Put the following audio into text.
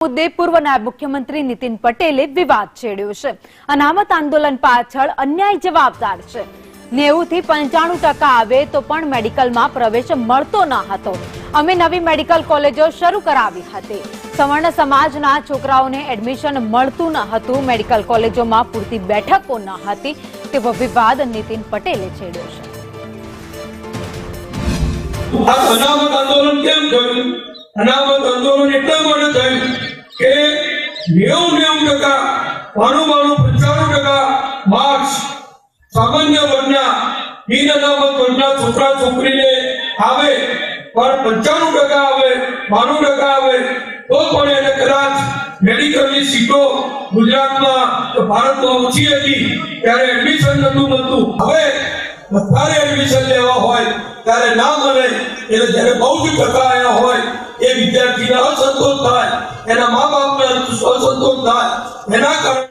મુદ્દે પૂર્વ નાયબ મુખ્યમંત્રી નીતિન પટેલે વિવાદ છેડ્યો છે। અનામત આંદોલન પાછળ અન્યાય જવાબદાર છે। 90 થી 95% આવે તો પણ મેડિકલમાં પ્રવેશ મળતો ન હતો। અમે નવી મેડિકલ કોલેજો શરૂ કરાવી હતી। સવર્ણ સમાજના છોકરાઓને એડમિશન મળતું ન હતું। મેડિકલ કોલેજોમાં પૂરતી બેઠકો ન હતી તેવો વિવાદ નીતિન પટેલે છેડ્યો છે। અનામત આંદોલન કેમ થયું? અનામત આંદોલન એટલા માટે થયું કે 90% 95% માર્ક્સ સામાન્ય વર્ગના બિન અનામત વર્ગના છોકરા છોકરીને આવે, પણ 95% આવે, 92% આવે તો પણ એને કદાચ મેડિકલની સીટો ગુજરાતમાં ભારતમાં ઓછી હતી ત્યારે એડમિશન નતું મળતું। હવે વધારે એડમિશન લેવા હોય ત્યારે ના મળે એટલે જ્યારે બહુ જ ટકા આવ્યા હોય એ વિદ્યાર્થીને અસંતોષ થાય, એના મા બાપને અસંતોષ થાય। એના કારણે